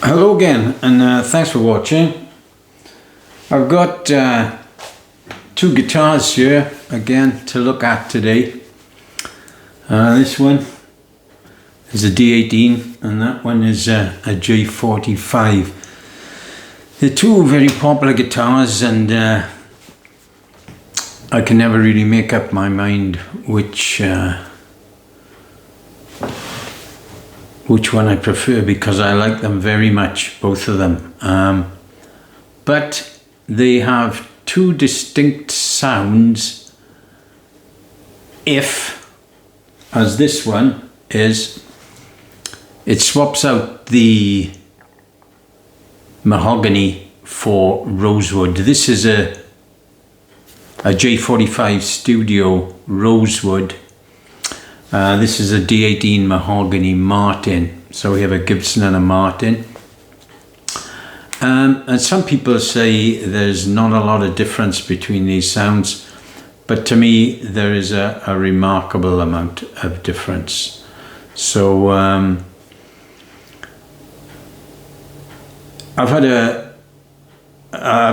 Hello again, and thanks for watching. I've got two guitars here again to look at today. This one is a D18 and that one is a J45. They're two very popular guitars, and I can never really make up my mind which one I prefer, because I like them very much, both of them. But they have two distinct sounds, as this one is, it swaps out the Mahogany for Rosewood. This is a J45 Studio Rosewood. This is a D18 Mahogany Martin. So we have a Gibson and a Martin. And some people say there's not a lot of difference between these sounds, but to me there is a remarkable amount of difference. So I've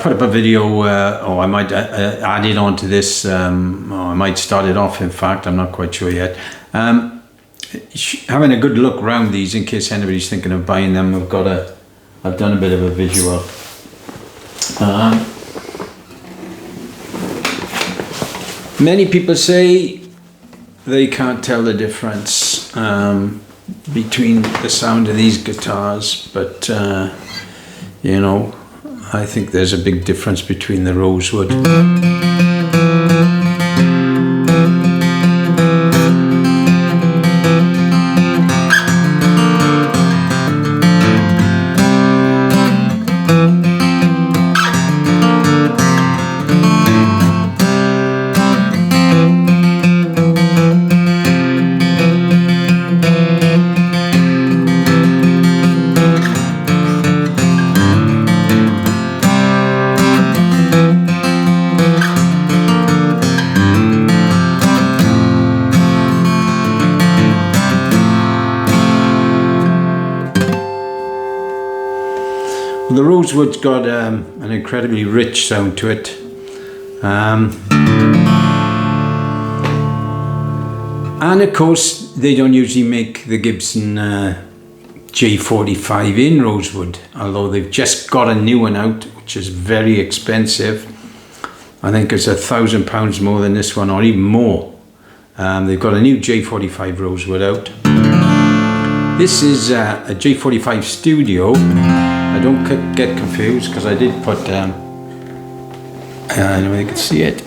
put up a video, or I might add it on to this, or I might start it off, in fact, I'm not quite sure yet. Having a good look around these in case anybody's thinking of buying them. I've done a bit of a visual. Many people say they can't tell the difference between the sound of these guitars, but you know, I think there's a big difference between the Rosewood. The Rosewood's got an incredibly rich sound to it. And of course, they don't usually make the Gibson J45 in Rosewood, although they've just got a new one out, which is very expensive. I think it's £1,000 more than this one, or even more. They've got a new J45 Rosewood out. This is a J45 Studio. I don't get confused, because I did put, I don't know if you can see it,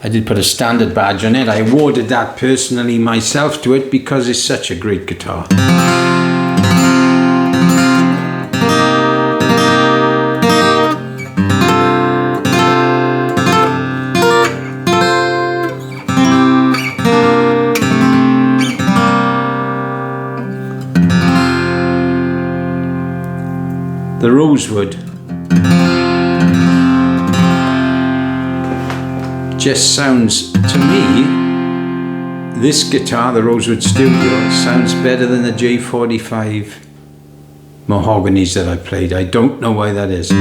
I did put a standard badge on it. I awarded that personally myself to it because it's such a great guitar. The Rosewood just sounds, to me, this guitar, the Rosewood Studio, sounds better than the J45 Mahoganys that I played. I don't know why that is.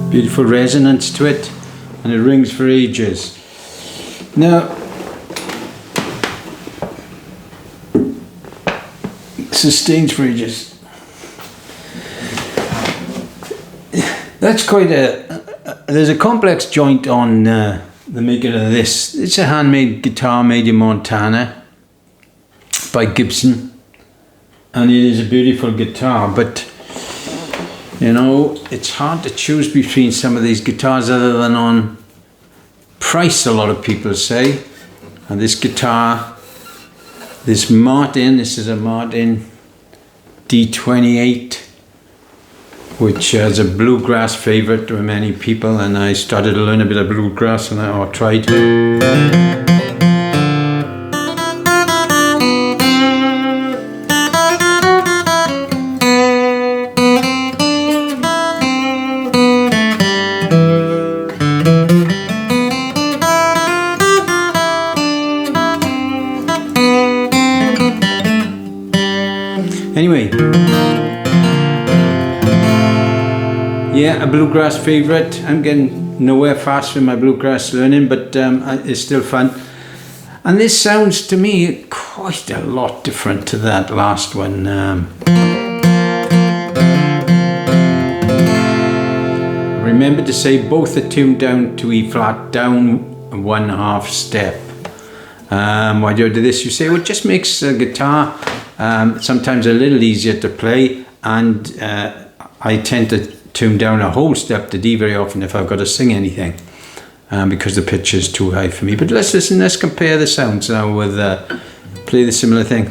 Beautiful resonance to it, and it rings for ages. Now, sustains for ages. That's quite there's a complex joint on the making of this. It's a handmade guitar made in Montana by Gibson, and it is a beautiful guitar, but you know, it's hard to choose between some of these guitars other than on price, a lot of people say. And this guitar, this is a Martin D28, which is a bluegrass favorite with many people, and I started to learn a bit of bluegrass and I tried. Anyway, yeah, a bluegrass favourite. I'm getting nowhere fast with my bluegrass learning, but it's still fun. And this sounds to me quite a lot different to that last one. Remember to say both are tuned down to E flat down 1/2 step. Why do I do this? You say, well, it just makes a guitar sometimes a little easier to play, and I tend to tune down a whole step to D very often if I've got to sing anything, because the pitch is too high for me. But let's listen, let's compare the sounds now with play the similar thing.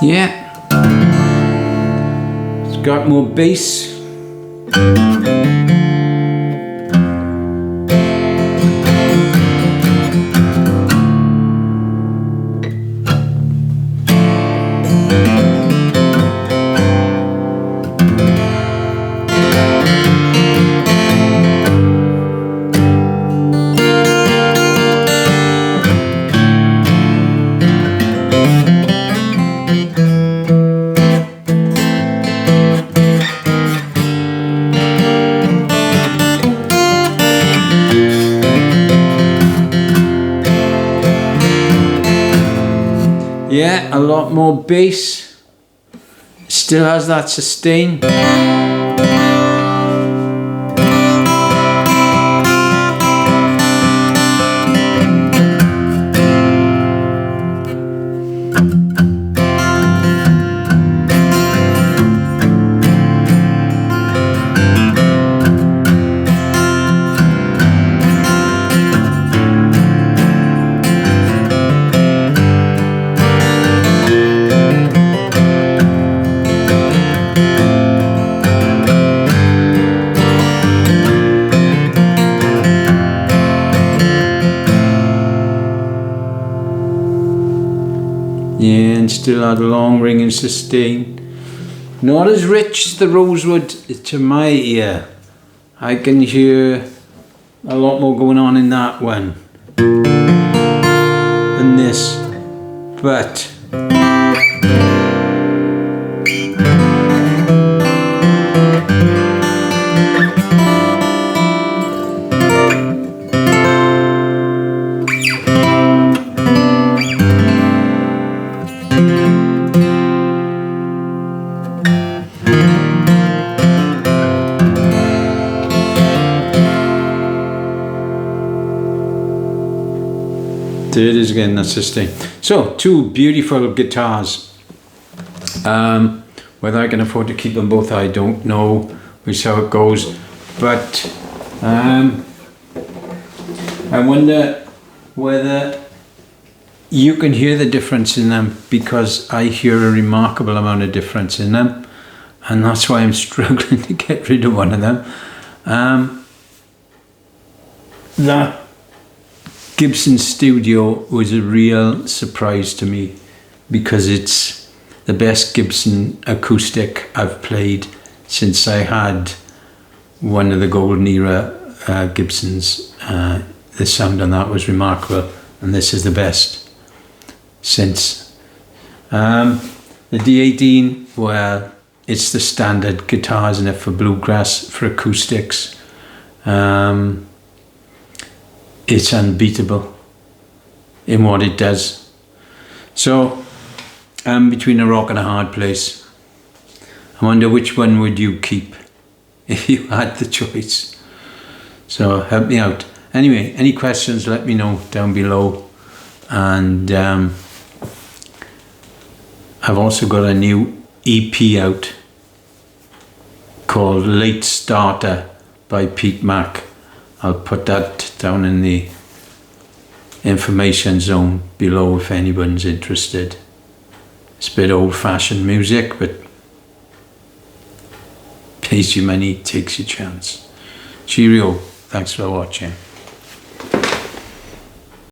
Yeah, it's got more bass. Yeah, a lot more bass. Still has that sustain. Yeah, and still had a long ringing sustain. Not as rich as the Rosewood to my ear. I can hear a lot more going on in that one than this, but there it is again, that's sustain. So, two beautiful guitars. Whether I can afford to keep them both, I don't know. We'll see how it goes. But I wonder whether you can hear the difference in them, because I hear a remarkable amount of difference in them, and that's why I'm struggling to get rid of one of them. That Gibson Studio was a real surprise to me because it's the best Gibson acoustic I've played since I had one of the golden era Gibsons. The sound on that was remarkable, and this is the best since. The D18, well, it's the standard guitar, isn't it, for bluegrass, for acoustics. It's unbeatable in what it does. So I'm between a rock and a hard place. I wonder which one would you keep if you had the choice. So help me out. Anyway, any questions, let me know down below. And I've also got a new EP out called Late Starter by Pete Mack. I'll put that down in the information zone below if anyone's interested. It's a bit old-fashioned music, but pays your money, takes your chance. Cheerio. Thanks for watching.